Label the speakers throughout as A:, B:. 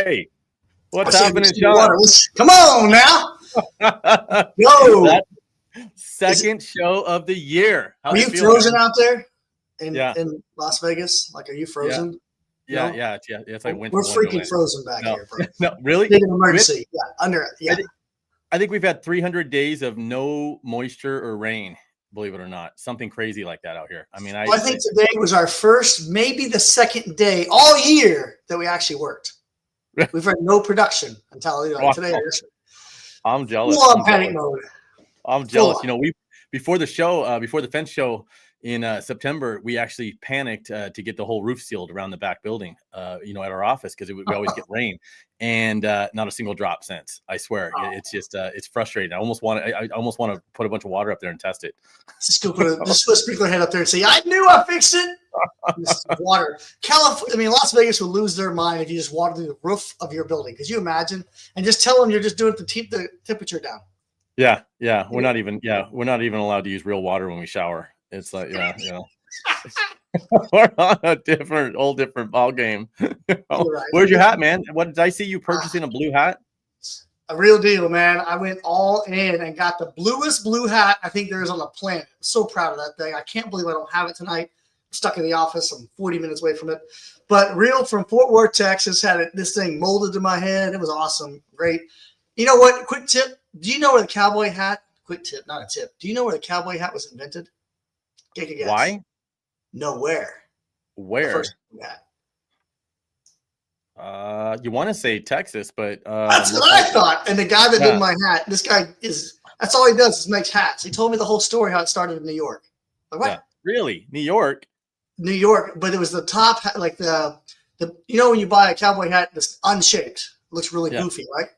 A: Hey, what's
B: I
A: happening, Sean?
B: Come on now. Yo.
A: That second show of the year.
B: Are you frozen out there in Las Vegas? Like, are you frozen?
A: Yeah. It's like winter
B: We're freaking
A: wonderland.
B: frozen back here, bro.
A: No, really?
B: Big emergency.
A: I think we've had 300 days of no moisture or rain. Believe it or not, something crazy like that out here. I mean,
B: I think today was our first, maybe the second day all year that we actually worked. We've had no production until today.
A: I'm jealous.
B: Full on panic mode.
A: I'm jealous. You know, before the show, before the fence show in September, we actually panicked to get the whole roof sealed around the back building. At our office because we always get rain, and not a single drop since. I swear, it's just it's frustrating. I almost want to put a bunch of water up there and test it.
B: Just go put a sprinkler head up there and say, "I knew I fixed it." Water. Las Vegas would lose their mind if you just watered the roof of your building. Could you imagine? And just tell them you're just doing it to keep the temperature down.
A: Yeah. We're not even allowed to use real water when we shower. It's like, we're on a different ball game. Right. Where's your hat, man? What did I see you purchasing a blue hat?
B: A real deal, man. I went all in and got the bluest blue hat I think there is on the planet. I'm so proud of that thing. I can't believe I don't have it tonight. I'm stuck in the office. I'm 40 minutes away from it. But real from Fort Worth, Texas, had this thing molded to my head. It was awesome. Great. You know what? Quick tip. Do you know where the cowboy hat? Quick tip, not a tip. Do you know where the cowboy hat was invented? Take a guess.
A: Why?
B: Nowhere.
A: Where? You want to say Texas, but
B: that's what I thought. And the guy that did my hat, this guy that's all he does is makes hats. He told me the whole story how it started in New York. Like, what?
A: Yeah. Really? New York,
B: but it was the top, like the when you buy a cowboy hat that's unshaped, looks really goofy, right?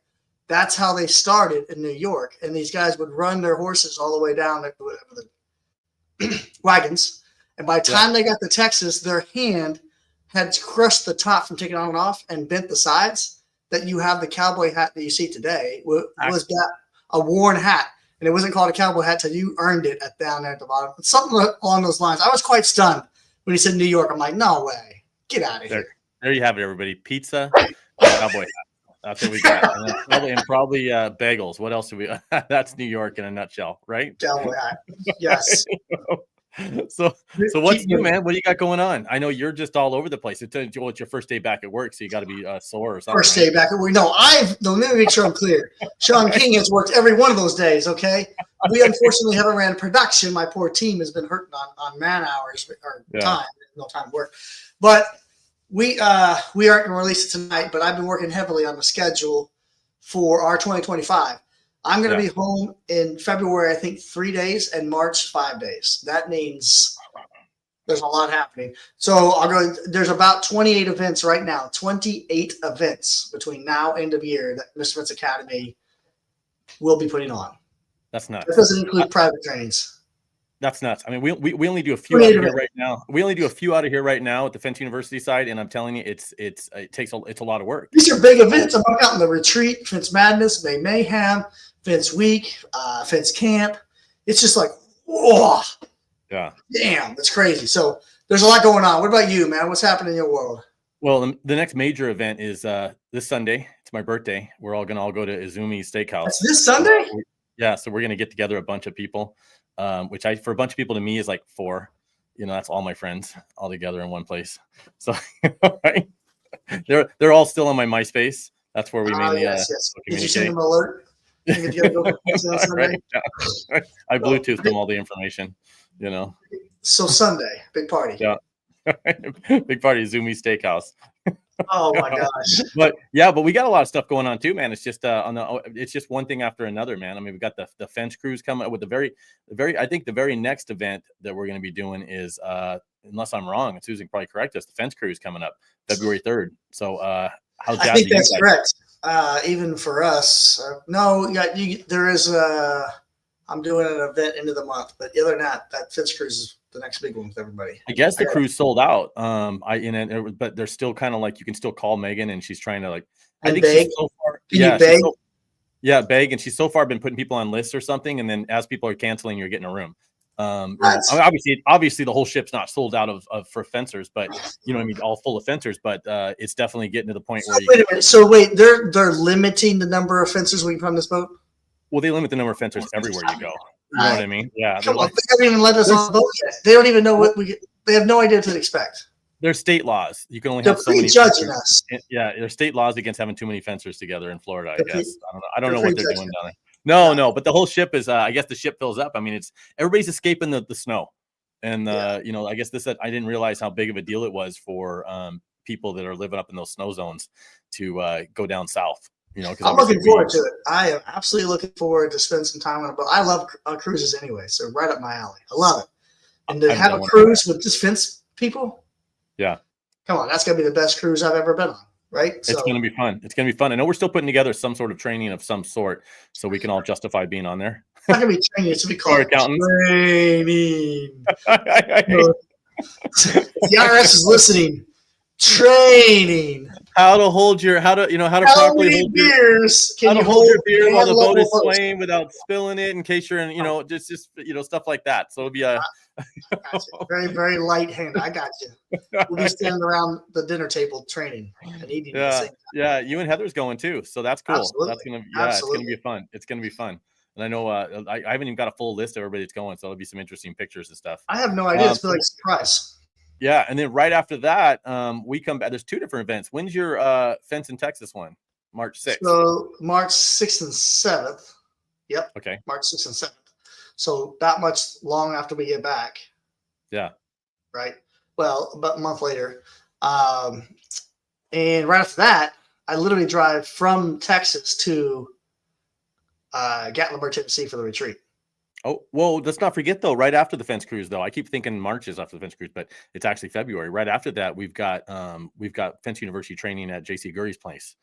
B: That's how they started in New York. And these guys would run their horses all the way down the wagons. And by the time they got to Texas, their hand had crushed the top from taking on and off and bent the sides. That you have the cowboy hat that you see today was that a worn hat. And it wasn't called a cowboy hat till you earned it down there at the bottom. Something along those lines. I was quite stunned when he said New York. I'm like, no way. Get out of here.
A: There you have it, everybody. Pizza, cowboy hat. That's what we got. and probably bagels. What else do we? That's New York in a nutshell, right?
B: Cowboy hat. Yes.
A: So what's new, man? What do you got going on? I know you're just all over the place. It's your first day back at work, so you got to be sore or something.
B: First day back at work. No, let me make sure I'm clear. Sean King has worked every one of those days. Okay, we unfortunately haven't ran production. My poor team has been hurting on man hours or time. No time to work, but we aren't going to release it tonight. But I've been working heavily on the schedule for our 2025. I'm going to be home in February, I think 3 days, and March 5 days. That means there's a lot happening. So there's about 28 events right now, 28 events between now and end of year that Mr. Vince Academy will be putting on.
A: That's nuts.
B: That doesn't include private trainings.
A: That's nuts. I mean, we only do a few out of here right now. We only do a few out of here right now at the Fence University side, and I'm telling you, it's a lot of work.
B: These are big events. I'm out in the retreat, Fence Madness, May Mayhem, Fence Week, Fence Camp. It's just like, whoa.
A: Yeah.
B: Damn, that's crazy. So there's a lot going on. What about you, man? What's happening in your world?
A: Well, the next major event is this Sunday. It's my birthday. We're all gonna go to Izumi Steakhouse.
B: That's this Sunday?
A: So we're gonna get together a bunch of people, which for a bunch of people to me is like 4. That's all my friends all together in one place. So right? They're all still on my MySpace. That's where we mainly
B: yes. Did you send them an alert?
A: Right. I Bluetoothed them all the information,
B: So Sunday, big party.
A: Yeah. Big party, Izumi Steakhouse.
B: Oh my gosh.
A: But we got a lot of stuff going on too, man. It's just it's just one thing after another, man. I mean, we got the fence cruise coming up with I think the very next event that we're going to be doing is unless I'm wrong, and Susan can probably correct us, the fence cruise coming up February 3rd. So how
B: I think that's correct. Even for us, there is I'm doing an event end of the month, but other than that fence cruise is the next big one with everybody.
A: I guess the cruise sold out. But they're still kind of like, you can still call Megan, and she's trying to I think
B: beg?
A: She's so far.
B: Can you beg?
A: Beg, and she's so far been putting people on lists or something, and then as people are canceling, you're getting a room. Obviously the whole ship's not sold out of for fencers, but you know what I mean, all full of fencers, but it's definitely getting to the point where
B: wait a minute. So wait, they're limiting the number of fencers we can put on this boat?
A: Well, they limit the number of fencers everywhere you go. You know what I mean? Yeah.
B: Come on, they haven't even let us on the boat yet. They don't even know what they have no idea what to expect.
A: There's state laws. You can only
B: They're
A: have so many
B: prejudging us.
A: Yeah, there's state laws against having too many fencers together in Florida, I guess. I don't know what they're doing down there. No, but the whole ship is I guess the ship fills up. I mean, everybody's escaping the snow. And you know, I guess I didn't realize how big of a deal it was for people that are living up in those snow zones to go down south. You know,
B: I'm looking forward to it. I am absolutely looking forward to spend some time on a boat. I love cruises anyway, so right up my alley. I love it. And to have a cruise with just fence people,
A: yeah,
B: come on, that's gonna be the best cruise I've ever been on, right?
A: It's gonna be fun. It's gonna be fun. I know we're still putting together some sort of training of some sort, so we can all justify being on there.
B: It's not gonna be training. It's gonna be called training. The IRS is listening. Training.
A: How to properly hold
B: beers
A: your beer while the boat is swaying without spilling it, in case you're in, you know, just stuff like that. So it'll be
B: very, very light hand. I got you. We'll be standing around the dinner table training and eating.
A: Yeah. You and Heather's going too, so that's cool.
B: Absolutely.
A: It's gonna be fun. It's gonna be fun. And I know I haven't even got a full list of everybody that's going, so there'll be some interesting pictures and stuff.
B: I have no idea. It's like a surprise.
A: Yeah, and then right after that, we come back. There's 2 different events. When's your Fence in Texas one? March 6th.
B: So March 6th and 7th. Yep.
A: Okay.
B: March 6th and 7th. So that much long after we get back.
A: Yeah.
B: Right. Well, about a month later. And right after that, I literally drive from Texas to Gatlinburg, Tennessee for the retreat.
A: Oh, well, let's not forget though, right after the fence cruise though, I keep thinking March is after the fence cruise, but it's actually February. Right after that, we've got Fence University training at JC Gurry's place.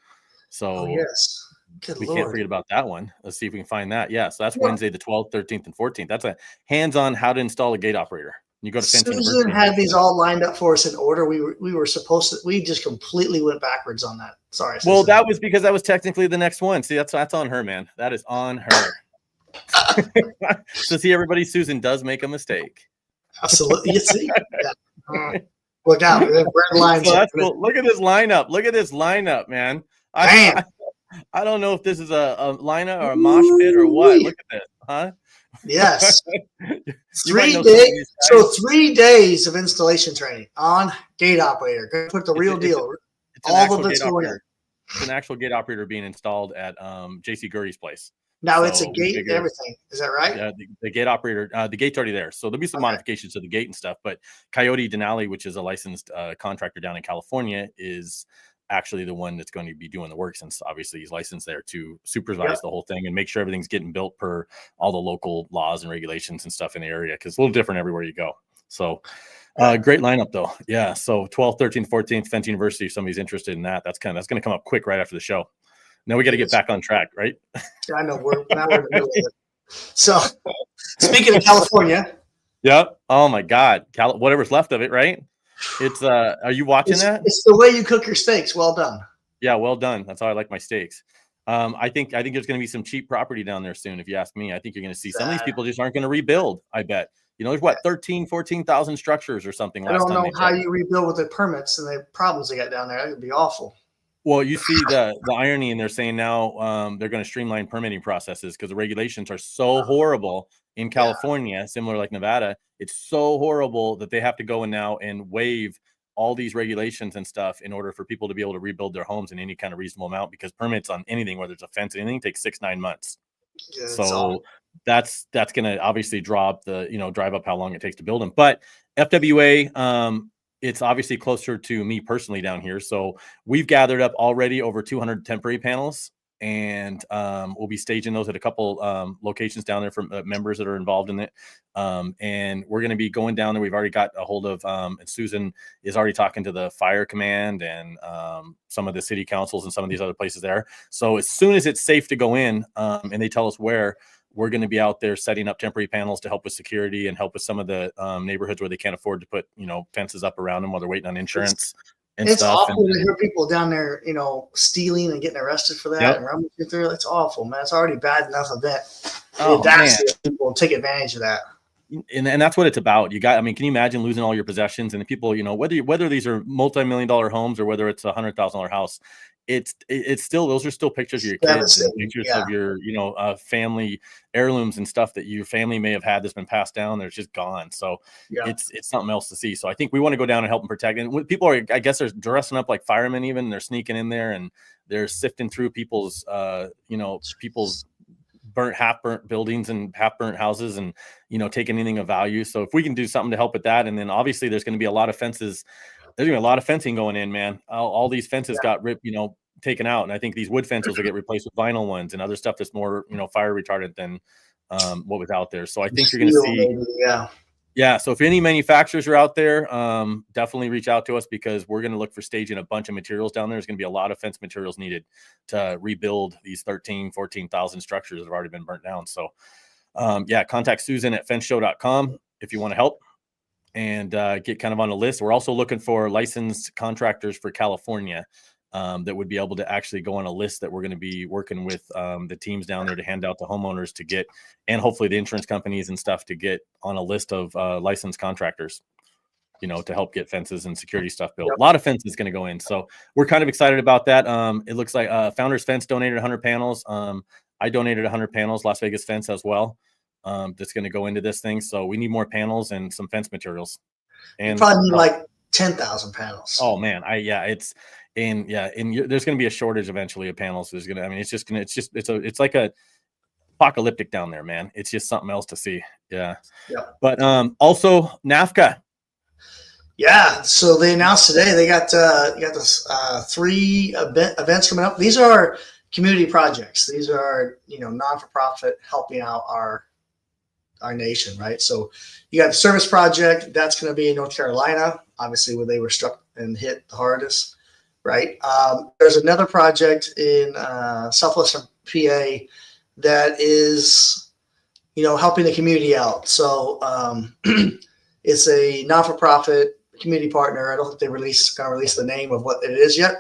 A: So
B: yes.
A: We can't forget about that one. Let's see if we can find that. Yeah, so that's Wednesday the 12th, 13th, and 14th. That's a hands-on how to install a gate operator. You go to Fence University.
B: Susan had these all lined up for us in order. We were supposed to. We just completely went backwards on that. Sorry.
A: Well, that was because that was technically the next one. See, that's on her, man. That is on her. So see, everybody, Susan does make a mistake.
B: Absolutely. You see? Yeah. Look out. Red lines.
A: So that's cool. Look at this lineup. Look at this lineup, man. I don't know if this is a lineup or a mosh pit or what. Look at this, huh?
B: Yes. 3 days. So 3 days of installation training on gate operator. Gonna put the real deal. All of it's going in.
A: It's an actual gate operator being installed at JC Gurry's place.
B: Now it's a gate and everything. Is that right?
A: Yeah, the gate operator, the gate's already there. So there'll be some modifications to the gate and stuff. But Coyote Denali, which is a licensed contractor down in California, is actually the one that's going to be doing the work, since obviously he's licensed there to supervise the whole thing and make sure everything's getting built per all the local laws and regulations and stuff in the area, because it's a little different everywhere you go. So great lineup though. Yeah. So 12th, 13th, 14th, Fence University, if somebody's interested in that, that's going to come up quick right after the show. Now we got to get back on track, right?
B: Yeah, I know. We're in the middle of it. So, speaking of California.
A: Yeah. Oh my God. Whatever's left of it, right? It's are you watching that?
B: It's the way you cook your steaks. Well done.
A: Yeah, well done. That's how I like my steaks. I think there's going to be some cheap property down there soon. If you ask me, I think you're going to see some of these people just aren't going to rebuild. I bet. You know, there's 14,000 structures or something.
B: I don't know how you rebuild with the permits and the problems they got down there. That would be awful.
A: Well, you see the irony, and they're saying now they're going to streamline permitting processes because the regulations are so horrible in California, similar like Nevada. It's so horrible that they have to go in now and waive all these regulations and stuff in order for people to be able to rebuild their homes in any kind of reasonable amount, because permits on anything, whether it's a fence, anything, takes 6-9 months. Yeah, so that's going to obviously drive up how long it takes to build them. But FWA, it's obviously closer to me personally down here. So we've gathered up already over 200 temporary panels, and we'll be staging those at a couple locations down there for members that are involved in it. And we're going to be going down there. We've already got a hold of, and Susan is already talking to the fire command and some of the city councils and some of these other places there. So as soon as it's safe to go in and they tell us where, we're going to be out there setting up temporary panels to help with security and help with some of the neighborhoods where they can't afford to put, fences up around them while they're waiting on insurance.
B: It's awful to hear people down there, stealing and getting arrested for that and rummaging through. It's awful, man. It's already bad enough of that. The audacity of people take advantage of that.
A: and that's what it's about. I mean, can you imagine losing all your possessions and the people, whether these are multi-million-dollar homes or whether it's $100,000 house, it's still, those are still pictures of your kids and
B: Devastating.
A: pictures
B: Yeah.
A: of your, family heirlooms and stuff that your family may have had that's been passed down. They're just gone. So
B: Yeah.
A: it's something else to see. So I think we want to go down and help them protect. And people are, I guess, they're dressing up like firemen, even they're sneaking in there and they're sifting through people's, people's half burnt buildings and half burnt houses and, take anything of value. So if we can do something to help with that, and then obviously there's going to be a lot of fences. There's going to be a lot of fencing going in, man. All these fences got ripped, taken out. And I think these wood fences will get replaced with vinyl ones and other stuff that's more, fire retardant than what was out there. So I think you're going to see,
B: maybe, yeah.
A: yeah. So if any manufacturers are out there, definitely reach out to us, because we're going to look for staging a bunch of materials down there. There's going to be a lot of fence materials needed to rebuild these 14,000 structures that have already been burnt down. So, contact Susan at fenceshow.com if you want to help and get kind of on a list. We're also looking for licensed contractors for California that would be able to actually go on a list that we're going to be working with the teams down there to hand out to homeowners to get, and hopefully the insurance companies and stuff to get on a list of licensed contractors, to help get fences and security stuff built. A lot of fences going to go in. So we're kind of excited about that. It looks like Founders Fence donated 100 panels. I donated 100 panels, Las Vegas Fence as well. That's going to go into this thing. So we need more panels and some fence materials. And
B: you probably need like 10,000 panels.
A: Oh man, there's going to be a shortage eventually of panels. It's like a apocalyptic down there, man. It's just something else to see. Yeah. But also NAFCA.
B: Yeah, so they announced today they got this 3 events coming up. These are community projects. These are non-for-profit helping out our nation, right? So you got the service project that's going to be in North Carolina, obviously where they were struck and hit the hardest, right? There's another project in southwestern PA that is helping the community out. So it's a non-for-profit community partner. I don't think they going to release the name of what it is yet,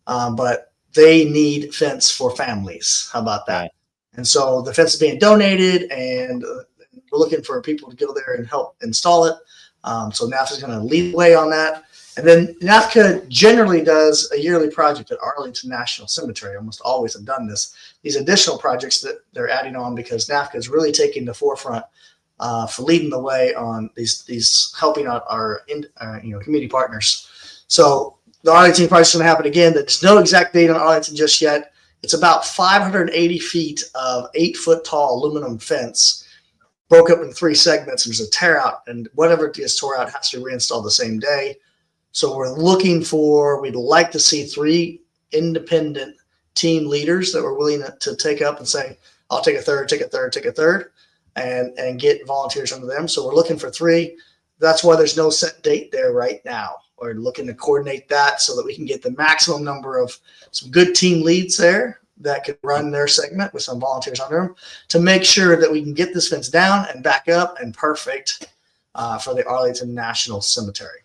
B: but they need fence for families. How about that? Yeah. And so the fence is being donated, and we're looking for people to go there and help install it. So NAFCA is going to lead the way on that. And then NAFCA generally does a yearly project at Arlington National Cemetery. Almost always have done this. These additional projects that they're adding on because NAFCA is really taking the forefront for leading the way on these helping out our community partners. So the Arlington project is going to happen again. There's no exact date on Arlington just yet. It's about 580 feet of 8-foot tall aluminum fence, broke up in 3 segments. There's a tear out, and whatever gets tore out has to be reinstalled the same day. So we'd like to see 3 independent team leaders that were willing to take up and say, I'll take a third, take a third, take a third, and get volunteers under them. So we're looking for 3. That's why there's no set date there right now. We're looking to coordinate that so that we can get the maximum number of some good team leads there that could run their segment with some volunteers under them to make sure that we can get this fence down and back up and perfect for the Arlington National Cemetery.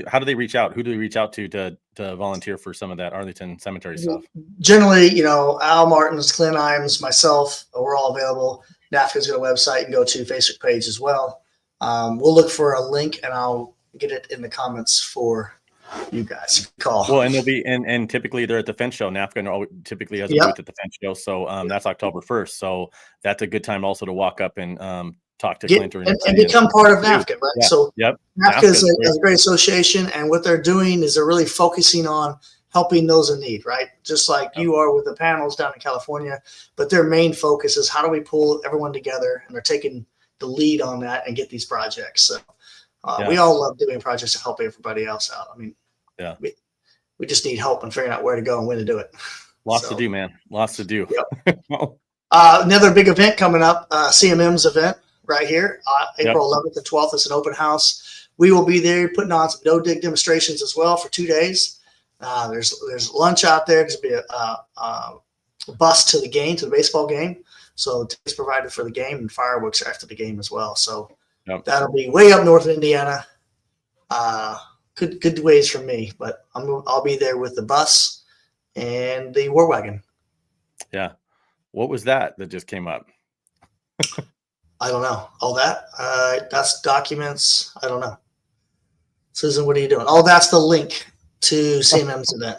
A: How do they reach out? Who do they reach out to volunteer for some of that Arlington Cemetery stuff?
B: Generally, Al Martins, Clint Imes, myself, we're all available. NAFCA's got a website and go to Facebook page as well. We'll look for a link and I'll get it in the comments for you guys. Call.
A: Well, and they'll be and typically they're at the fence show. NAFCA typically has a booth at the fence show, so that's October 1st. So that's a good time also to walk up and talk to Clint
B: and become part of NAFCA, right?
A: Yeah.
B: So NAFCA is a great association, and what they're doing is they're really focusing on helping those in need, right? Just like you are with the panels down in California, but their main focus is how do we pull everyone together, and they're taking the lead on that and get these projects. So we all love doing projects to help everybody else out. I mean, we just need help in figuring out where to go and when to do it.
A: Lots to do, man. Lots to do.
B: Yep. Another big event coming up, CMM's event right here, April 11th and 12th. It's an open house. We will be there putting on some no-dig demonstrations as well for 2 days. There's lunch out there. There's going to be a bus to the baseball game. So tickets provided for the game and fireworks after the game as well. So that'll be way up north in Indiana. Good ways from me, but I'll be there with the bus and the war wagon.
A: Yeah. What was that just came up?
B: I don't know. All that? That's documents. I don't know. Susan, what are you doing? Oh, that's the link to CMM's event.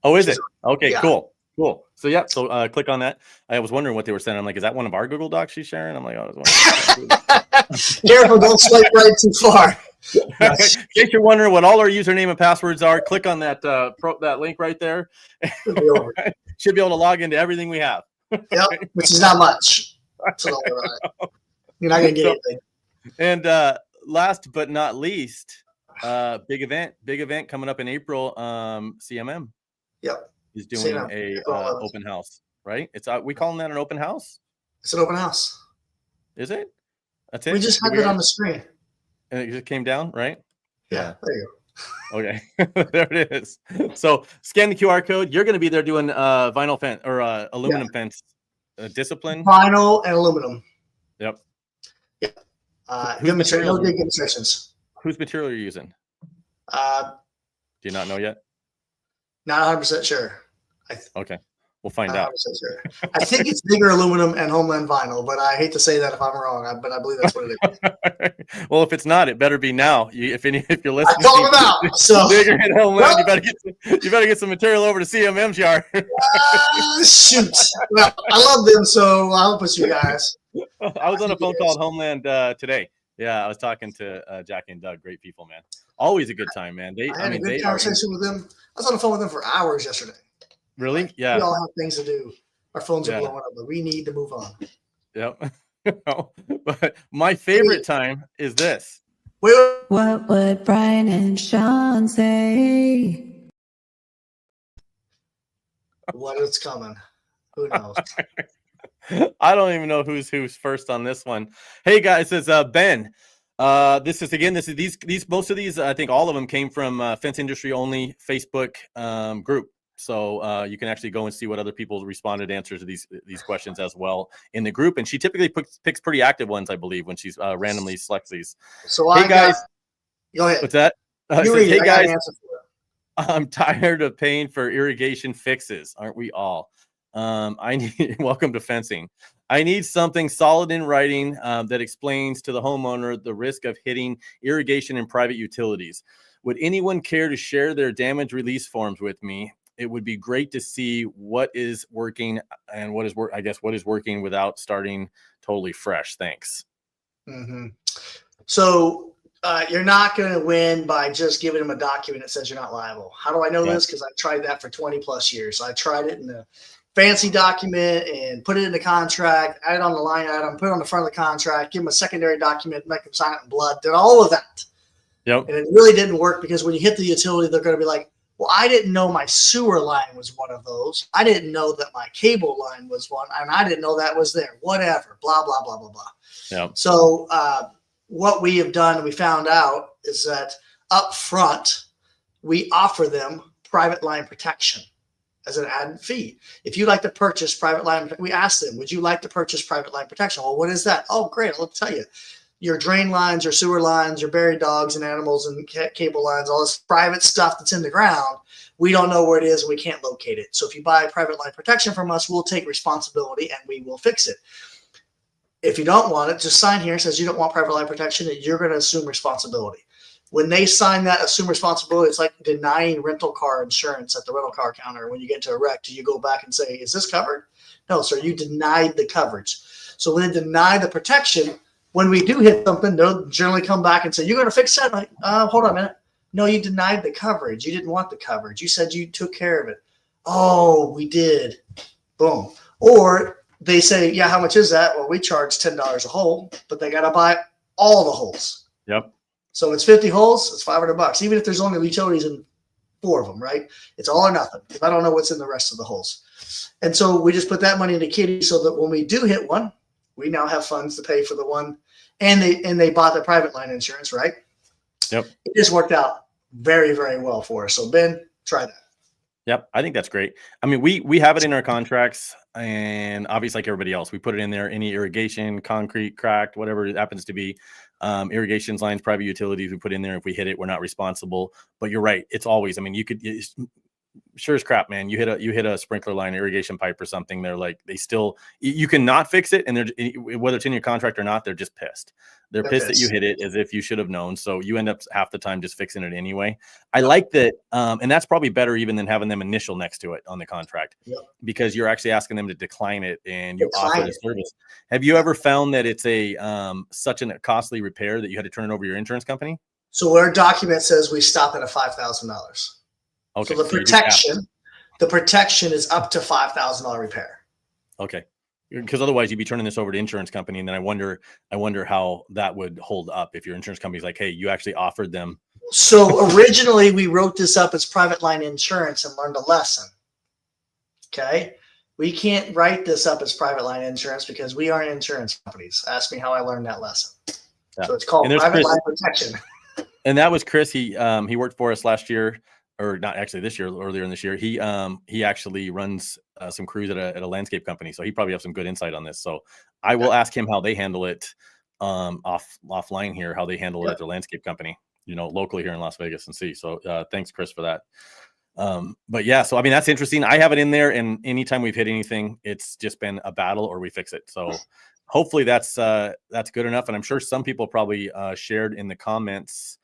A: Oh, is
B: She's,
A: it? Okay,
B: yeah.
A: cool. Cool. So yeah, so click on that. I was wondering what they were saying. I'm like, is that one of our Google Docs she's sharing? I'm like, oh, I was wondering.
B: Careful, don't swipe right too far.
A: In case you're wondering what all our username and passwords are, click on that that link right there.
B: Should be over.
A: Should be able to log into everything we have.
B: Yep, which is not much. So don't worry about it. You're not gonna get anything.
A: And last but not least, big event coming up in April. CMM
B: Yep.
A: is doing a open house, right? It's we calling that an open house?
B: It's an open house.
A: Is it? That's it.
B: We just had it on the screen.
A: And it just came down, right?
B: Yeah. There you
A: go. Okay, there it is. So scan the QR code. You're going to be there doing vinyl fence or aluminum fence discipline.
B: Vinyl and aluminum.
A: Yep.
B: Yeah. No big demonstrations.
A: Whose material are you using? Do you not know yet?
B: Not 100% sure.
A: Okay. We'll find out.
B: Sure. I think it's bigger aluminum and Homeland vinyl, but I hate to say that if I'm wrong, but I believe that's what it is.
A: Well, if it's not, it better be now. If you're listening,
B: I told them out. So
A: bigger and Homeland, you better get some material over to CMM jar.
B: Shoot. Well, I love them, so I hope it's you guys.
A: I was on a phone call at Homeland today. Yeah, I was talking to Jackie and Doug. Great people, man. Always a good time, man.
B: I had a good conversation with them. I was on the phone with them for hours yesterday.
A: Really?
B: Like,
A: yeah.
B: We all have things to do. Our phones are blowing up, but we need to move on.
A: Yep. But my favorite time is this.
C: What would Brian and Sean say?
B: What is coming? Who knows?
A: I don't even know who's first on this one. Hey guys, it's Ben. This is these most of these, I think all of them came from Fence Industry Only Facebook group. So you can actually go and see what other people responded answers to these questions as well in the group. And she typically picks pretty active ones, I believe, when she's randomly selects these.
B: So
A: hey guys,
B: go ahead.
A: What's that?
B: Hey guys,
A: I'm tired of paying for irrigation fixes. Aren't we all? Welcome to fencing. I need something solid in writing that explains to the homeowner the risk of hitting irrigation and private utilities. Would anyone care to share their damage release forms with me? It would be great to see what is working and what is working without starting totally fresh. Thanks.
B: Mm-hmm. So you're not going to win by just giving them a document that says you're not liable. How do I know this? Because I've tried that for 20 plus years. I tried it in a fancy document and put it in the contract, add it on the line item, put it on the front of the contract, give them a secondary document, make them sign it in blood, did all of that.
A: Yep.
B: And it really didn't work because when you hit the utility, they're going to be like, well, I didn't know my sewer line was one of those. I didn't know that my cable line was one, and I didn't know that was there. Whatever, blah, blah, blah, blah, blah.
A: Yep.
B: So what we have done, and we found out, is that up front, we offer them private line protection as an added fee. If you'd like to purchase private line, we ask them, would you like to purchase private line protection? Well, what is that? Oh, great. I'll tell you. Your drain lines, your sewer lines, your buried dogs and animals and cable lines, all this private stuff that's in the ground, we don't know where it is and we can't locate it. So if you buy private line protection from us, we'll take responsibility and we will fix it. If you don't want it, just sign here. It says you don't want private line protection and you're going to assume responsibility. When they sign that assume responsibility, it's like denying rental car insurance at the rental car counter. When you get to a wreck, do you go back and say, is this covered? No, sir, you denied the coverage. So when they deny the protection, when we do hit something, they'll generally come back and say, you're going to fix that? Like, hold on a minute. No, you denied the coverage. You didn't want the coverage. You said you took care of it. Oh, we did. Boom. Or they say, yeah, how much is that? Well, we charge $10 a hole, but they got to buy all the holes.
A: Yep.
B: So it's 50 holes, it's $500, even if there's only utilities in 4 of them, right? It's all or nothing. If I don't know what's in the rest of the holes. And so we just put that money in the kitty so that when we do hit one, we now have funds to pay for the one, and they bought the private line insurance, right?
A: Yep.
B: It just worked out very, very well for us. So Ben, try that.
A: Yep, I think that's great. I mean, we have it in our contracts, and obviously, like everybody else, we put it in there. Any irrigation, concrete cracked, whatever it happens to be, irrigations, lines, private utilities, we put in there. If we hit it, we're not responsible. But you're right; it's always. I mean, sure as crap, man. You hit a sprinkler line, irrigation pipe or something. They're like, you cannot fix it. And whether it's in your contract or not, they're just pissed. They're pissed that you hit it as if you should have known. So you end up half the time just fixing it anyway. I like that. And that's probably better even than having them initial next to it on the contract, because you're actually asking them to decline it and you offer the service. Have you ever found that it's such a costly repair that you had to turn it over to your insurance company?
B: So our document says we stop at $5,000. Okay. So the protection is up to $5,000 repair.
A: Okay. Because otherwise you'd be turning this over to insurance company. And then I wonder how that would hold up if your insurance company's like, hey, you actually offered them.
B: So originally we wrote this up as private line insurance and learned a lesson. Okay. We can't write this up as private line insurance because we aren't insurance companies. Ask me how I learned that lesson. Yeah. So it's called private line protection.
A: And that was Chris. He worked for us last year, or not actually this year, earlier in this year. He actually runs some crews at a landscape company. So he probably have some good insight on this. So I will ask him how they handle it offline here, how they handle it at their landscape company, locally here in Las Vegas, and see. So thanks, Chris, for that. But yeah, so I mean, that's interesting. I have it in there, and anytime we've hit anything, it's just been a battle or we fix it. So hopefully that's good enough. And I'm sure some people probably shared in the comments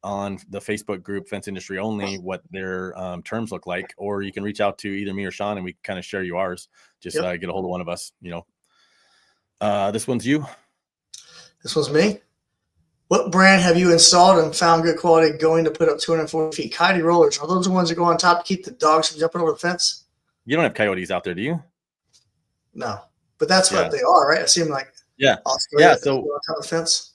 A: on the Facebook group Fence Industry Only what their terms look like, or you can reach out to either me or Sean and we kind of share you ours. Just get a hold of one of us. This one's you.
B: This one's me. What brand have you installed and found good quality going to put up 240 feet? Coyote rollers. Are those the ones that go on top to keep the dogs from jumping over the fence?
A: You don't have coyotes out there, do you?
B: No, but that's what they are, right? I see them like
A: Australia,
B: so on top of the fence.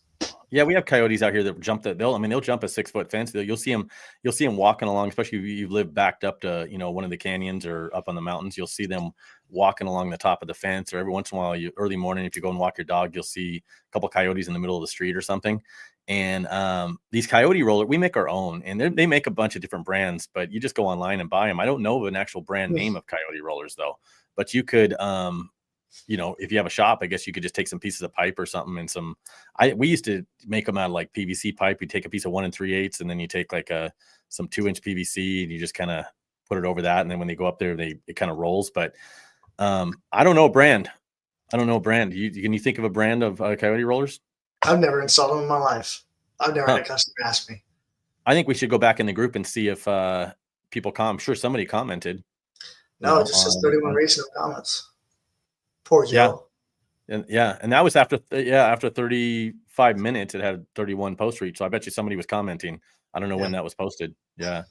A: Yeah, we have coyotes out here that jump they'll jump a 6-foot fence. You'll see them walking along, especially if you live backed up to, one of the canyons or up on the mountains. You'll see them walking along the top of the fence, or every once in a while, early morning, if you go and walk your dog, you'll see a couple coyotes in the middle of the street or something. And these coyote roller, we make our own, and they make a bunch of different brands, but you just go online and buy them. I don't know of an actual brand name of coyote rollers though, but you could, if you have a shop, I guess you could just take some pieces of pipe or something and we used to make them out of like PVC pipe. You take a piece of 1 3/8 and then you take like some 2-inch PVC and you just kind of put it over that. And then when they go up there, it kind of rolls. But I don't know a brand. Can you think of a brand of coyote rollers?
B: I've never installed them in my life. I've never had a customer ask me.
A: I think we should go back in the group and see if people I'm sure somebody commented.
B: No, it just says 31 recent comments. Poor Joe.
A: And that was after 35 minutes, it had 31 post reach. So I bet you somebody was commenting. I don't know when that was posted. Yeah.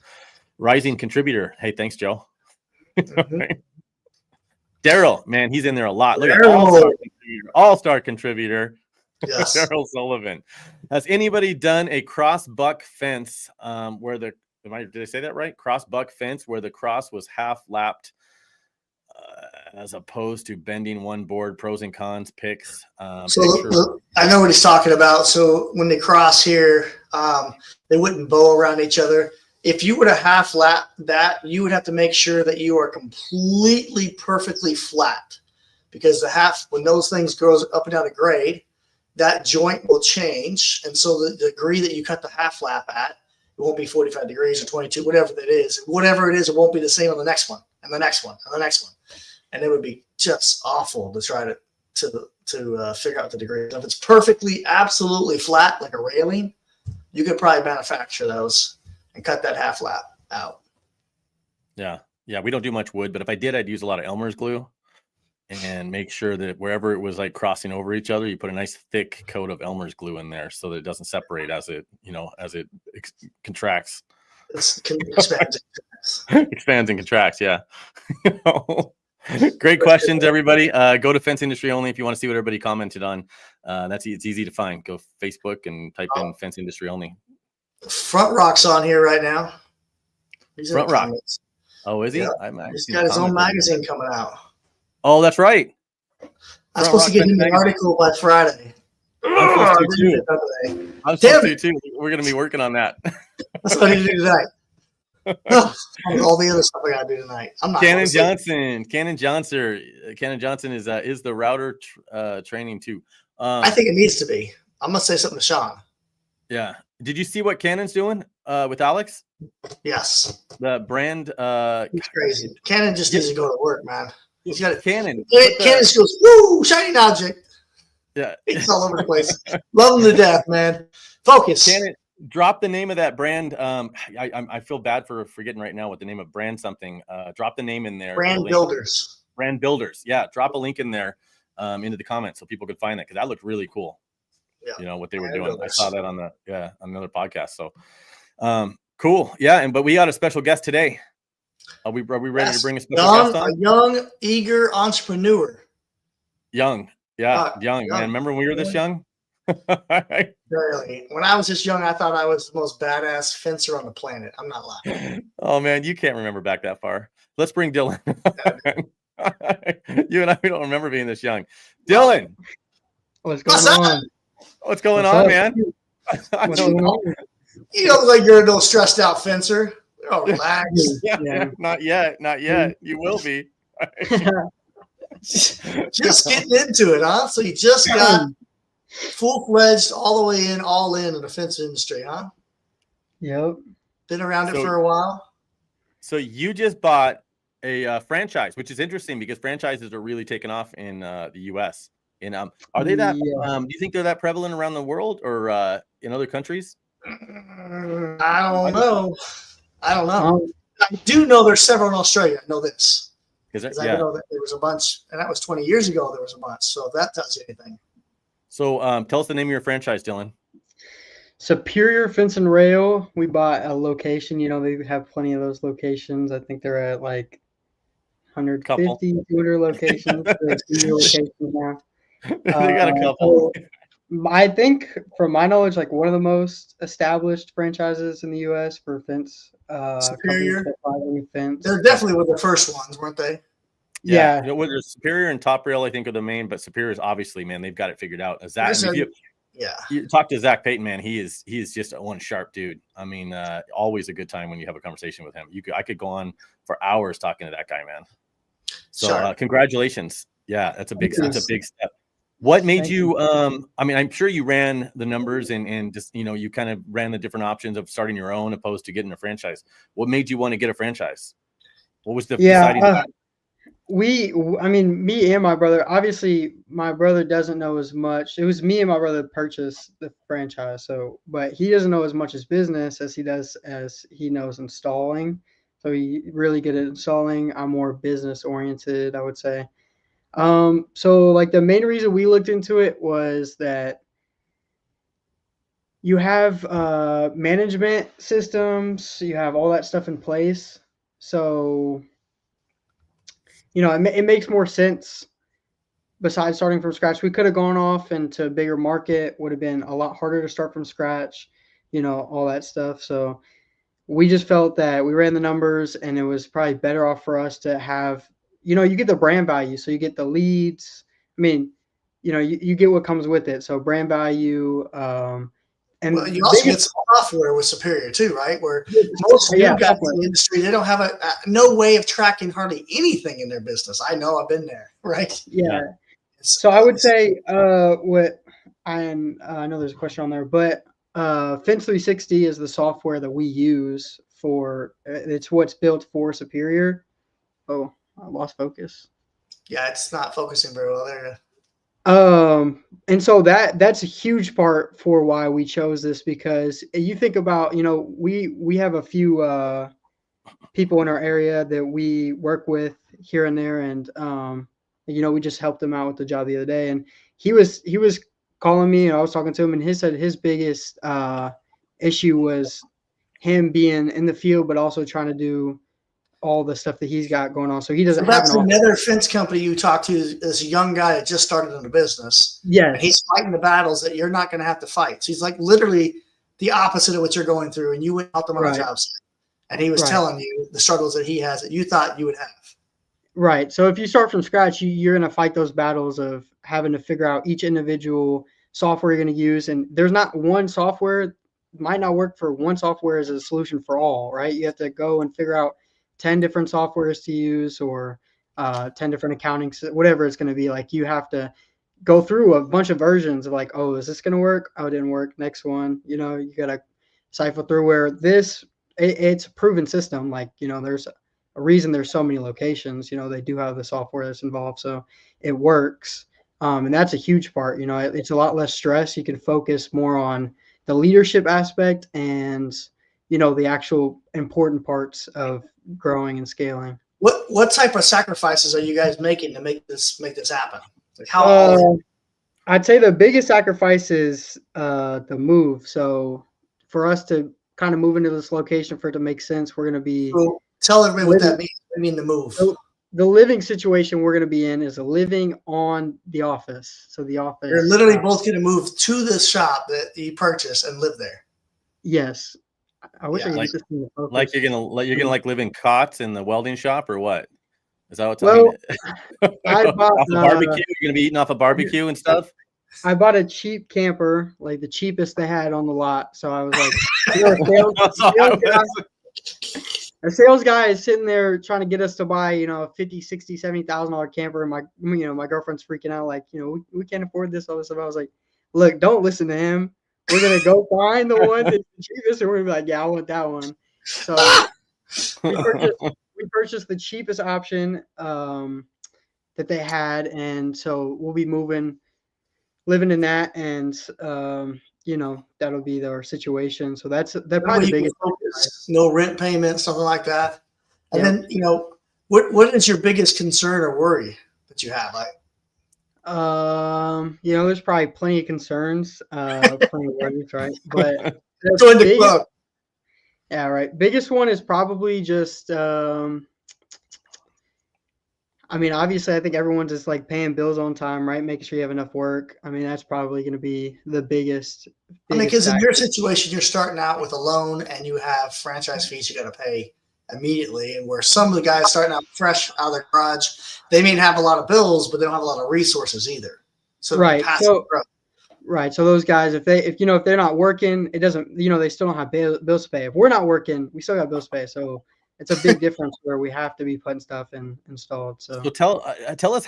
A: Rising contributor. Hey, thanks, Joe. Daryl, man, he's in there a lot. Look at all-star contributor.
B: Yes.
A: Daryl Sullivan. Has anybody done a cross buck fence where did I say that right? Cross buck fence where the cross was half lapped as opposed to bending one board? Pros and cons, picks.
B: So I know what he's talking about. So when they cross here, they wouldn't bow around each other. If you were to half lap that, you would have to make sure that you are completely perfectly flat, because when those things goes up and down a grade, that joint will change. And so the degree that you cut the half lap at, it won't be 45 degrees or 22, whatever it is, it won't be the same on the next one and the next one and the next one. And it would be just awful to try to figure out the degree. If it's perfectly, absolutely flat, like a railing, you could probably manufacture those and cut that half lap out.
A: Yeah. We don't do much wood, but if I did, I'd use a lot of Elmer's glue and make sure that wherever it was like crossing over each other, you put a nice thick coat of Elmer's glue in there so that it doesn't separate as it contracts. Expands and contracts. Yeah. Great questions, everybody. Go to Fence Industry Only if you want to see what everybody commented on. It's easy to find. Go Facebook and type in Fence Industry Only.
B: Front Rock's on here right now.
A: Front Rock. Oh, is he?
B: Yeah. He's got his own magazine coming out.
A: Oh, that's right.
B: I'm supposed to get him an article by Friday.
A: I'm supposed to too. We're going to be working on that.
B: That's what I need to do tonight. All the other stuff I got to do tonight. I'm not.
A: Cannon Johnson is the router training too.
B: I think it needs to be. I'm gonna say something to Sean.
A: Yeah. Did you see what Cannon's doing with Alex?
B: Yes.
A: The brand.
B: He's crazy. Cannon just needs to go to work, man. He's got
A: Cannon.
B: Cannon just goes, woo, shining object.
A: Yeah.
B: He's all over the place. Love him to death, man. Focus.
A: Cannon, drop the name of that brand. I feel bad for forgetting right now what the name of brand something. Drop the name in there.
B: Brand Builders.
A: Brand Builders. Yeah. Drop a link in there into the comments so people could find that, because that looked really cool.
B: Yeah.
A: You know what they were
B: Brand
A: doing.
B: Builders.
A: I saw that on another podcast. So cool. Yeah. But we got a special guest today. Are we ready to bring a special guest on?
B: A young, eager entrepreneur.
A: Young. Yeah. Young, man. Remember when we were this young?
B: Barely. When I was this young, I thought I was the most badass fencer on the planet. I'm not lying.
A: Oh man, you can't remember back that far. Let's bring Dylan. You and I, we don't remember being this young. Dylan,
D: what's going on?
A: What's going on, man?
D: What's going on?
B: You don't look like you're no stressed out fencer. You're all relaxed.
A: Yeah. Not yet. You will be.
B: Just getting into it, huh? So you just got full-fledged, all the way in, all in the fence industry, huh?
D: Yep.
B: Been around it for a while.
A: So you just bought a franchise, which is interesting because franchises are really taking off in the U.S. And are they that?
D: Yeah.
A: Do you think they're that prevalent around the world or in other countries?
B: I don't know. I do know there's several in Australia. I know this. Because I know that there was a bunch, and that was 20 years ago. There was a bunch. So if that tells you anything.
A: So tell us the name of your franchise, Dylan.
D: Superior Fence and Rail. We bought a location. You know, they have plenty of those locations. I think they're at like 150, 200 locations. Locations now.
A: They got a couple.
D: I think, from my knowledge, like one of the most established franchises in the U.S. for fence.
B: Superior.
D: Fence.
B: They're definitely one of the first ones, weren't they?
D: Yeah.
A: You know, there's Superior and Top Rail, I think, are the main, but Superior is obviously, man, they've got it figured out. Zach, you talk to Zach Payton, man, he is just one sharp dude. I mean, always a good time when you have a conversation with him. I could go on for hours talking to that guy, man. So congratulations. Yeah, that's a big step. What made you I mean, I'm sure you ran the numbers and just, you know, you kind of ran the different options of starting your own opposed to getting a franchise. What made you want to get a franchise? What was the deciding factor?
D: Me and my brother, obviously my brother doesn't know as much. It was me and my brother that purchased the franchise. But he doesn't know as much as business as he knows installing. So he really good at installing. I'm more business oriented, I would say. So like the main reason we looked into it was that you have management systems, you have all that stuff in place. So, you know, it makes more sense besides starting from scratch. We could have gone off into a bigger market, would have been a lot harder to start from scratch, you know, all that stuff. So we just felt that we ran the numbers and it was probably better off for us to have, you know, you get the brand value. So you get the leads. I mean, you know, you get what comes with it. So brand value. And
B: you also get some software with Superior too, right? Where most new guys in the industry, they don't have no way of tracking hardly anything in their business. I know, I've been there, right?
D: Yeah. So I would say I know there's a question on there, but Fence 360 is the software that we use for. It's what's built for Superior. Oh, I lost focus.
B: Yeah, it's not focusing very well there.
D: And so that's a huge part for why we chose this, because you think about, you know, we have a few people in our area that we work with here and there, and you know, we just helped him out with the job the other day, and he was calling me and I was talking to him, and he said his biggest issue was him being in the field but also trying to do all the stuff that he's got going on. So he doesn't have
B: that's another fence company you talk to is a young guy that just started in the business.
D: Yeah.
B: He's fighting the battles that you're not going to have to fight. So he's like literally the opposite of what you're going through, and you went out them on a job site. And he was telling you the struggles that he has that you thought you would have.
D: Right. So if you start from scratch, you're going to fight those battles of having to figure out each individual software you're going to use. And there's not one software, might not work for one software as a solution for all, right? You have to go and figure out 10 different softwares to use, or 10 different accounting, whatever it's going to be. Like, you have to go through a bunch of versions of like, oh, is this going to work? Oh, it didn't work. Next one, you know, you got to cipher through where this it's a proven system. Like, there's a reason there's so many locations. They do have the software that's involved, so it works. And that's a huge part. It's a lot less stress. You can focus more on the leadership aspect and the actual important parts of growing and scaling.
B: What type of sacrifices are you guys making to make this happen? Like how?
D: I'd say the biggest sacrifice is the move. So for us to kind of move into this location, for it to make sense, we're going to be.
B: So tell everybody what that means. I mean, the move.
D: The living situation we're going to be in is living on the office. So the office.
B: You're literally both going to move to the shop that you purchased and live there.
D: Yes. I wish I could get this thing to focus.
A: Like you're gonna like live in cots in the welding shop, or what? Is that what's
D: I bought
A: off a barbecue? You're gonna be eating off a barbecue and stuff?
D: I bought a cheap camper, like the cheapest they had on the lot. So I was like, a sales guy is sitting there trying to get us to buy, a $50,000, $60,000, $70,000 camper, and my girlfriend's freaking out, like, we can't afford this, all this stuff. I was like, look, don't listen to him. We're gonna go find the one that's the cheapest, and we're gonna be like, yeah, I want that one. So we purchased the cheapest option that they had, and so we'll be living in that, and that'll be our situation. So that's probably the biggest
B: focus. No rent payment, something like that. And then what is your biggest concern or worry that you have? Like,
D: there's probably plenty of concerns, plenty of worries, right? But
B: join the club.
D: Yeah, right. Biggest one is probably just obviously, I think everyone's just like paying bills on time, right? Making sure you have enough work. That's probably going to be the biggest.
B: Because in your situation, you're starting out with a loan and you have franchise fees you got to pay immediately. And where some of the guys starting out fresh out of their garage, they may have a lot of bills, but they don't have a lot of resources either. So
D: right. So those guys, if they're not working, it doesn't. They still don't have bills to pay. If we're not working, we still got bills to pay. So it's a big difference where we have to be putting stuff in installed. So
A: tell us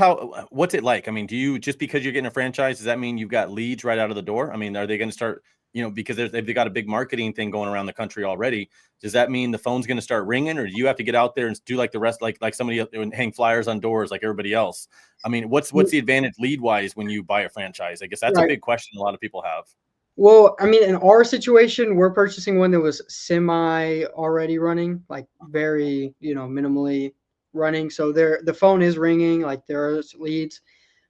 A: what's it like? Do you, just because you're getting a franchise, does that mean you've got leads right out of the door? Are they going to start, because they've got a big marketing thing going around the country already. Does that mean the phone's going to start ringing, or do you have to get out there and do like the rest, like somebody and hang flyers on doors like everybody else? What's the advantage lead wise when you buy a franchise? I guess that's a big question a lot of people have.
D: Well, in our situation, we're purchasing one that was semi already running, like very, minimally running. So the phone is ringing, like there are leads,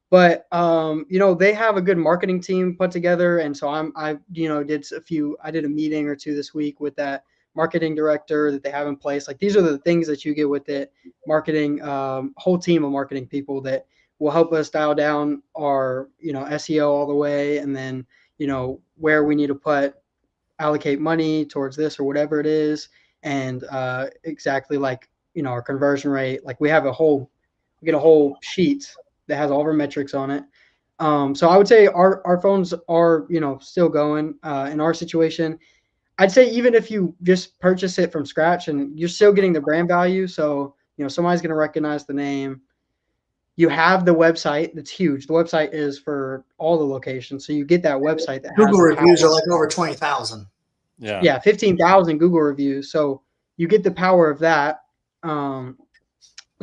D: but they have a good marketing team put together. And so I did a meeting or two this week with that marketing director that they have in place. Like these are the things that you get with it, marketing, whole team of marketing people that will help us dial down our, SEO all the way. And then, where we need to allocate money towards this or whatever it is. And exactly like, our conversion rate, like we get a whole sheet that has all of our metrics on it. So I would say our phones are, still going in our situation. I'd say even if you just purchase it from scratch and you're still getting the brand value. So, somebody's going to recognize the name. You have the website that's huge. The website is for all the locations. So you get that website that
B: Google reviews are like over 20,000.
D: Yeah, 15,000 Google reviews. So you get the power of that. So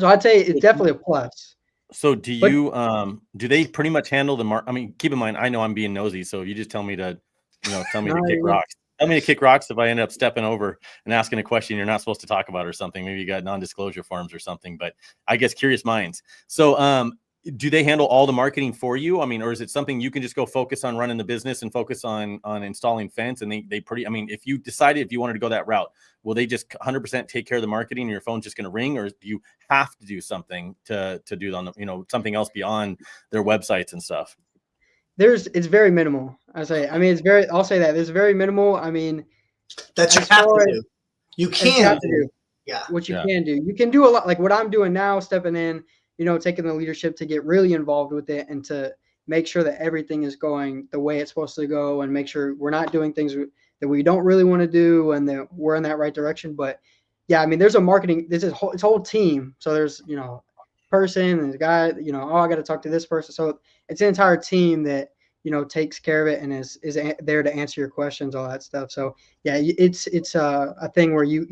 D: I'd say it's definitely a plus.
A: So do they pretty much handle the keep in mind, I know I'm being nosy. So if you just tell me to kick rocks. Tell me to kick rocks if I end up stepping over and asking a question you're not supposed to talk about or something. Maybe you got non-disclosure forms or something, but I guess curious minds. So do they handle all the marketing for you? Or is it something you can just go focus on running the business and focus on installing fence? And if you decided if you wanted to go that route, will they just 100% take care of the marketing and your phone's just going to ring? Or do you have to do something to do on the, something else beyond their websites and stuff?
D: It's very minimal. I'll say that there's very minimal.
B: That you have to do. You can do.
D: Yeah. What you can do. You can do a lot, like what I'm doing now, stepping in, taking the leadership to get really involved with it and to make sure that everything is going the way it's supposed to go and make sure we're not doing things that we don't really want to do and that we're in that right direction. But yeah, there's a marketing, it's a whole team. So there's, person and the guy, I got to talk to this person. So it's an entire team that, takes care of it and is there to answer your questions, all that stuff. So yeah, it's a thing where you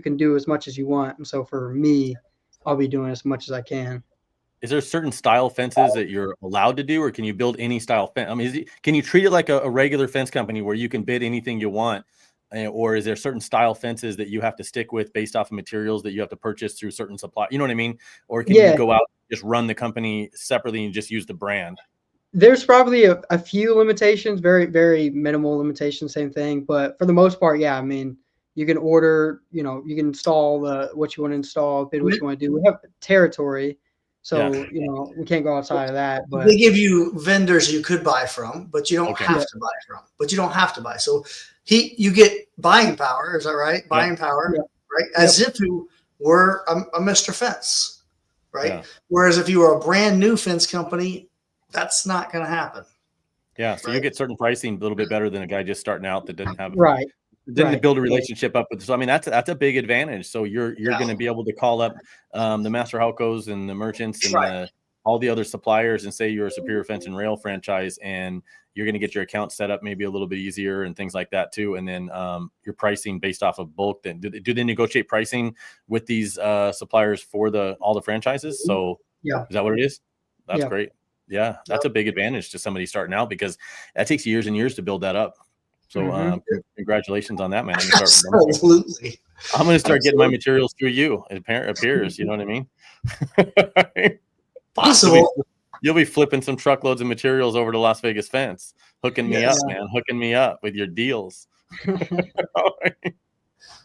D: can do as much as you want. And so for me, I'll be doing as much as I can.
A: Is there certain style fences that you're allowed to do, or can you build any style fence? I mean, can you treat it like a regular fence company where you can bid anything you want? Or is there certain style fences that you have to stick with based off of materials that you have to purchase through certain supply? You know what I mean? Or can you go out and just run the company separately and just use the brand?
D: There's probably a few limitations, very, very minimal limitations, same thing. But for the most part, yeah, I mean, you can order, you can install what you want to install, bid what you want to do. We have territory, so we can't go outside of that. But
B: they give you vendors you could buy from, but you don't have to buy from. But you don't have to buy. So you get buying power. Is that right? Buying power, right? As if you were a Mr. Fence, right? Yeah. Whereas if you were a brand new fence company, that's not going to happen.
A: Yeah, so you get certain pricing a little bit better than a guy just starting out that didn't have
D: didn't
A: build a relationship up with. So I mean, that's a big advantage. So you're going to be able to call up the Master Halcos and the merchants and all the other suppliers and say you're a Superior Fence and Rail franchise, and you're going to get your account set up maybe a little bit easier and things like that too. And then your pricing based off of bulk. Then do they negotiate pricing with these suppliers for all the franchises? So is that what it is? That's great. Yeah, that's a big advantage to somebody starting out, because that takes years and years to build that up. So congratulations on that, man.
B: Absolutely.
A: I'm going to start getting my materials through you. It appears, you know what I mean?
B: Possible.
A: You'll be flipping some truckloads of materials over to Las Vegas Fence, hooking me up, man, hooking me up with your deals.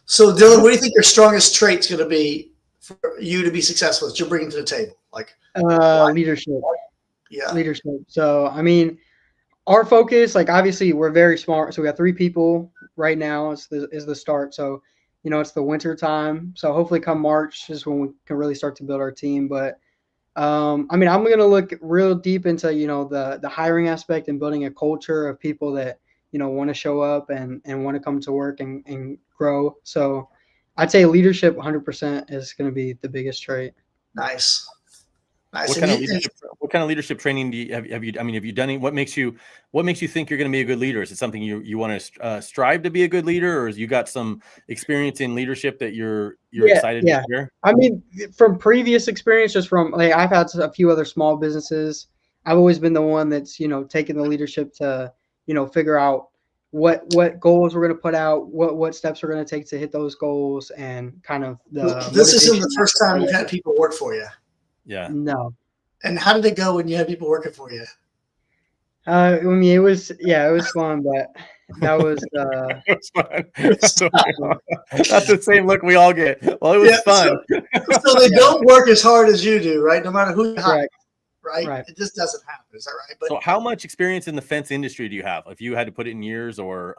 B: So Dylan, what do you think your strongest trait's going to be for you to be successful that you're bringing to the table? Like
D: leadership.
B: Yeah.
D: Leadership. So, I mean, our focus, like, obviously we're very smart. So we got 3 people right now is the start. So, it's the winter time. So hopefully come March is when we can really start to build our team. But, I mean, I'm going to look real deep into, the hiring aspect and building a culture of people that, want to show up and want to come to work and grow. So I'd say leadership 100% is going to be the biggest trait.
B: Nice.
A: What kind of leadership training do you have you done any? What makes you think you're going to be a good leader? Is it something you want to strive to be a good leader, or has you got some experience in leadership that you're excited to share?
D: I mean, from previous experience, just from I've had a few other small businesses. I've always been the one that's taken the leadership to figure out what goals we're going to put out, what steps we're going to take to hit those goals, and kind of
B: this isn't the first time you've had people work for you.
A: Yeah.
D: No.
B: And how did it go when you had people working for you?
D: I mean, it was fun, but that was
A: it was fun. That's the same look we all get. Well, it was fun.
B: So they don't work as hard as you do, right? No matter who you hire, right? It just doesn't happen. Is that right? But
A: so how much experience in the fence industry do you have? If you had to put it in years, or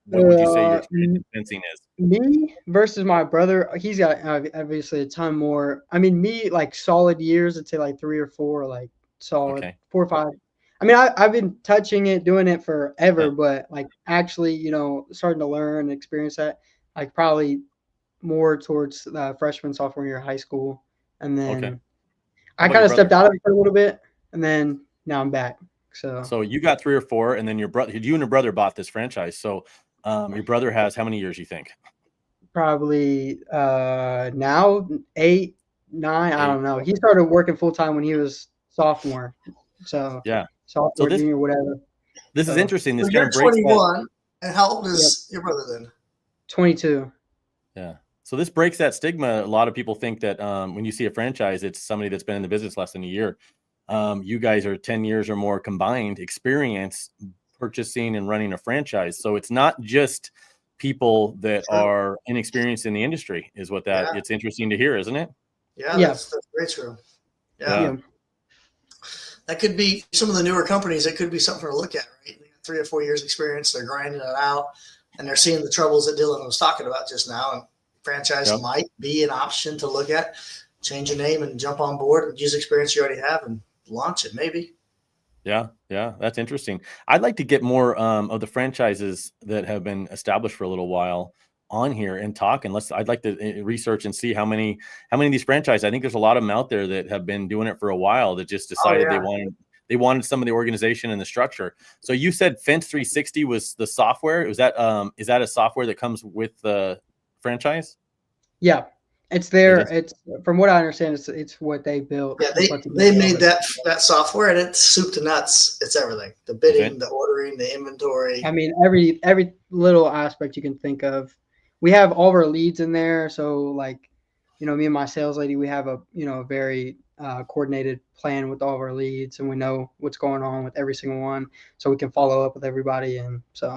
A: what would you say your experience in fencing is?
D: Me versus my brother, he's got obviously a ton more. I mean, me, like, solid years, I'd say like 3 or 4, like solid 4 or 5. I mean, I've been touching it, doing it forever, but like actually, starting to learn and experience that, like, probably more towards freshman, sophomore year of high school. And then I kind of stepped out of it for a little bit, and then now I'm back. So
A: you got 3 or 4, and then you and your brother bought this franchise. So your brother has how many years, you think?
D: Probably now 8, 9. I don't know. He started working full time when he was sophomore. So sophomore, junior, whatever.
A: This is interesting. This
B: kind of breaks 21. And how old is your brother then?
D: 22.
A: Yeah. So this breaks that stigma. A lot of people think that when you see a franchise, it's somebody that's been in the business less than a year. You guys are 10 years or more combined experience purchasing and running a franchise. So it's not just people that are inexperienced in the industry, is what it's interesting to hear, isn't it?
B: Yeah. That's very true. Yeah. That could be some of the newer companies. It could be something to look at, right? They got 3 or 4 years experience. They're grinding it out, and they're seeing the troubles that Dylan was talking about just now. And franchise might be an option to look at. Change your name and jump on board and use experience you already have and launch it, maybe.
A: Yeah, that's interesting. I'd like to get more of the franchises that have been established for a little while on here and talk. And I'd like to research and see how many of these franchises. I think there's a lot of them out there that have been doing it for a while that just decided they wanted some of the organization and the structure. So you said Fence 360 was the software. Is that a software that comes with the franchise?
D: Yeah, it's there. It's from what I understand, it's what they built.
B: Yeah, they made that software, and it's soup to nuts. It's everything: the bidding, the ordering, the inventory.
D: I mean, every little aspect you can think of. We have all of our leads in there. So like, me and my sales lady, we have a very coordinated plan with all of our leads, and we know what's going on with every single one, so we can follow up with everybody. And so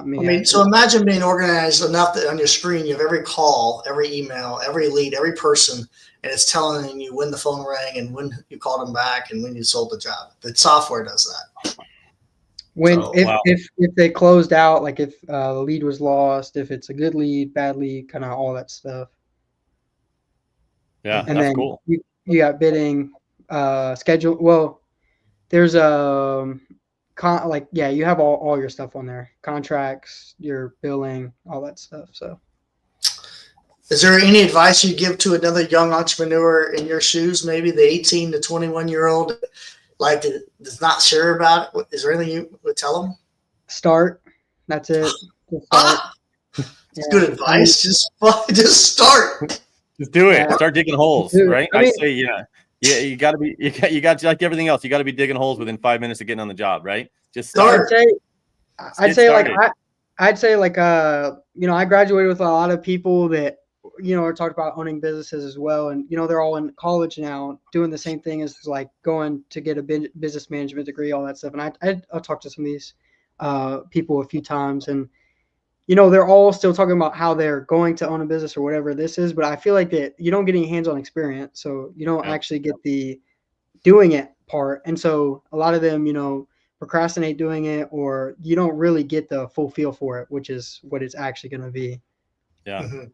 B: so imagine being organized enough that on your screen you have every call, every email, every lead, every person, and it's telling you when the phone rang and when you called them back and when you sold the job. The software does that.
D: If they closed out, like if the lead was lost, if it's a good lead, bad lead, kind of all that stuff.
A: Yeah,
D: and
A: that's
D: then
A: cool.
D: You got bidding, schedule. Well, there's you have all your stuff on there, contracts, your billing, all that stuff. So,
B: is there any advice you give to another young entrepreneur in your shoes, maybe the 18 to 21-year-old, like is not sure about it? Is there anything you would tell them?
D: Start. That's it.
B: It's good advice. Just start.
A: Just do it. Start digging holes, right? I say, yeah, you got to like everything else. You got to be digging holes within 5 minutes of getting on the job, right? Just start.
D: I'd say I graduated with a lot of people that are talking about owning businesses as well, and they're all in college now doing the same thing as like going to get a business management degree, all that stuff. And I'll talk to some of these people a few times, and they're all still talking about how they're going to own a business or whatever this is, but I feel like that you don't get any hands-on experience, so you don't actually get the doing it part. And so a lot of them, procrastinate doing it, or you don't really get the full feel for it, which is what it's actually going to be.
A: Yeah.
B: Mm-hmm.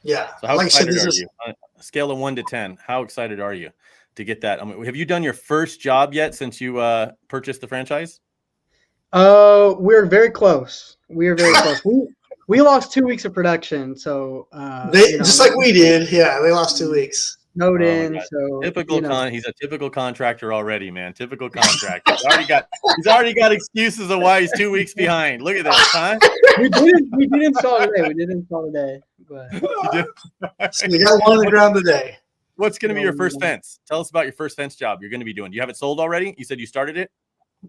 B: Yeah.
A: So how excited are you? On a scale of 1 to 10, how excited are you to get that? I mean, have you done your first job yet since you purchased the franchise?
D: We're very close. We are very close. We lost 2 weeks of production, so
B: just like we did. Yeah, they lost 2 weeks.
D: Snowed in. So
A: he's a typical contractor already, man. Typical contractor. He's already got excuses of why he's 2 weeks behind. Look at this, huh?
D: We did install today. But
B: so you got one on the ground today.
A: What's going to be your first fence? Tell us about your first fence job you're going to be doing. Do you have it sold already? You said you started it?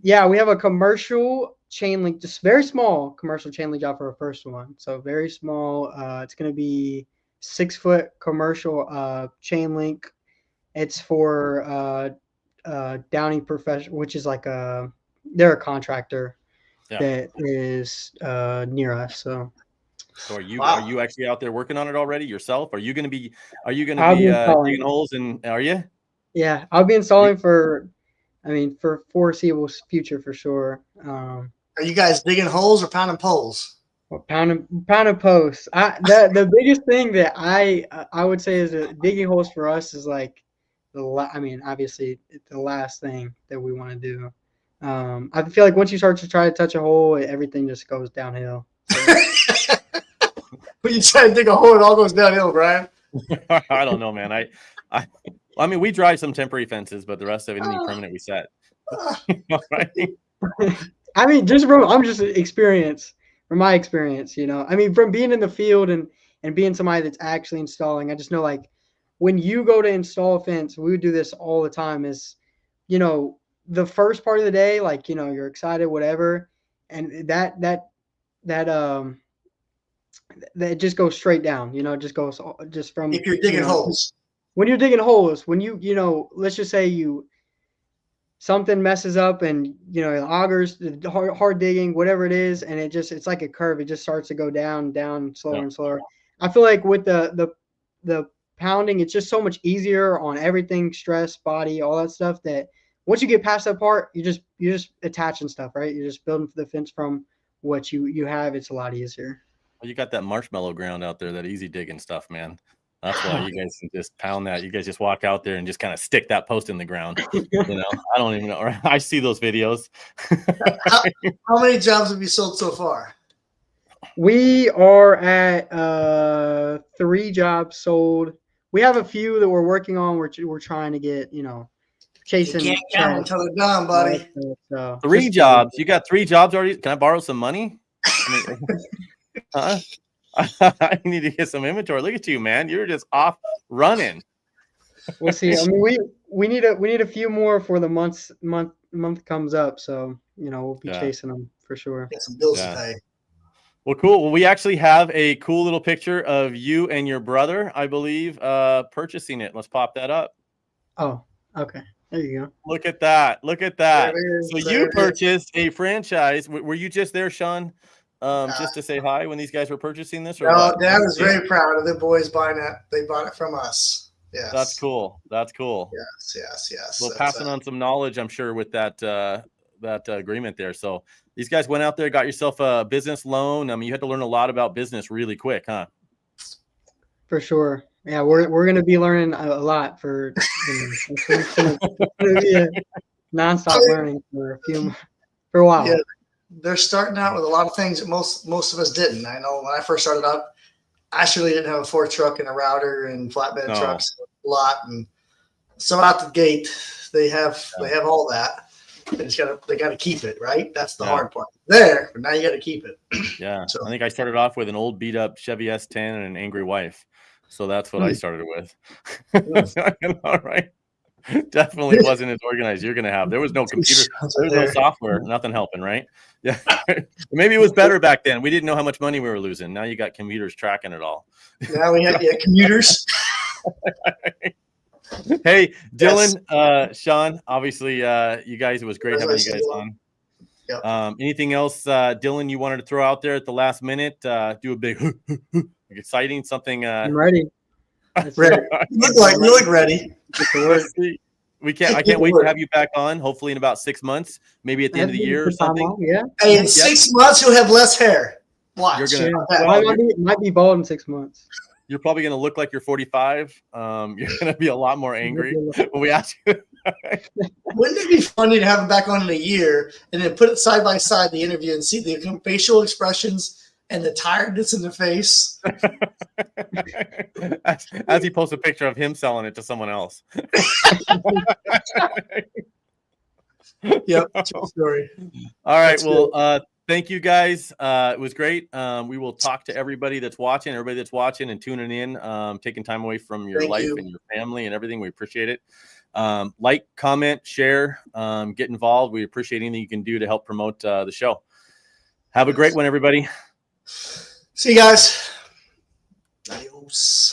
D: Yeah, we have a commercial chain link, just very small commercial chain link job for our first one. So very small. It's going to be 6-foot commercial chain link. It's for Downey Professional, which is like they're a contractor that is near us. So
A: are you actually out there working on it already yourself? Are you going to be digging holes are you?
D: Yeah, I'll be installing for foreseeable future for sure.
B: Are you guys digging holes or pounding poles?
D: Pounding posts. The biggest thing that I would say is that digging holes for us is like obviously it's the last thing that we want to do. I feel like once you start to try to touch a hole, everything just goes downhill. So.
B: When you try to dig a hole, it all goes downhill, Brian.
A: I don't know, man. I mean, we drive some temporary fences, but the rest of anything permanent we set. Right?
D: I mean, I'm just experience. From my experience, from being in the field and being somebody that's actually installing, I just know like when you go to install a fence, we would do this all the time is, the first part of the day, like, you're excited, whatever. And that just goes straight down, just goes just from,
B: if you're digging holes,
D: when you're digging holes, when let's just say something messes up and augers, hard digging, whatever it is, and it's like a curve. It just starts to go down slower and slower. I feel like with the pounding, it's just so much easier on everything, stress, body, all that stuff, that once you get past that part, you're just attaching stuff, right? You're just building for the fence from what you have. It's a lot easier.
A: Well, you got that marshmallow ground out there, that easy digging stuff, man. That's why you guys can just pound that. You guys just walk out there and just kind of stick that post in the ground. I don't even know. I see those videos.
B: How many jobs have you sold so far?
D: We are at 3 jobs sold. We have a few that we're working on. We're trying to get chasing.
B: You can't count until they're done, buddy.
D: So,
A: 3 jobs. You got 3 jobs already? Can I borrow some money? I mean, huh? I need to get some inventory. Look at you, man. You're just off running.
D: We'll see. I mean, we need a few more for the month comes up. So we'll be chasing them for sure.
B: Get some bills to pay.
A: Well, cool. Well, we actually have a cool little picture of you and your brother, I believe, purchasing it. Let's pop that up.
D: Oh, okay. There you go.
A: Look at that. Look at that. So
B: There
A: you
B: it is.
A: purchased a franchise. Were you just there, Sean, just to say hi when these guys were purchasing this? Or
B: No,
A: what?
B: Dad was very proud of the boys buying it. They bought it from us. Yes.
A: That's cool. That's cool.
B: Yes.
A: Well, passing on some knowledge, I'm sure, with that agreement there. So these guys went out there, got yourself a business loan. I mean, you had to learn a lot about business really quick, huh?
D: For sure. Yeah, we're gonna be learning a lot for it's gonna be a nonstop learning for a while.
B: Yeah, they're starting out with a lot of things that most of us didn't. I know when I first started out, I surely didn't have a Ford truck and a router and flatbed trucks a lot, and so out the gate they have all that. They gotta keep it, right? That's the hard part. There, but now you gotta keep it.
A: Yeah.
B: So,
A: I think I started off with an old beat up Chevy S10 and an angry wife. So that's what I started with. All right. Definitely wasn't as organized as you're gonna have. There was no computer, there was no software, nothing helping, right? Yeah. Maybe it was better back then. We didn't know how much money we were losing. Now you got computers tracking it all.
B: now we have commuters.
A: Hey, Dylan, Sean, obviously you guys, it was great having you guys on.
B: Yep.
A: Anything else, Dylan, you wanted to throw out there at the last minute? Do a big exciting something.
D: I'm ready.
B: Ready. You look ready.
A: I can't wait to have you back on, hopefully in about 6 months, maybe at the end of the year or something.
D: Yeah.
B: Hey, in 6 months you'll have less hair. Watch.
D: Might be bald in 6 months.
A: You're probably going to look like you're 45. You're going to be a lot more angry when we ask you.
B: Wouldn't it be funny to have him back on in a year and then put it side by side the interview and see the facial expressions and the tiredness in the face?
A: as he posts a picture of him selling it to someone else.
B: Yep, true story.
A: All right,
B: That's
A: well, thank you guys. It was great. We will talk to everybody that's watching and tuning in, taking time away from your life and your family and everything. We appreciate it. Like, comment, share, get involved. We appreciate anything you can do to help promote the show. Have a great one, everybody.
B: See you guys. Adios.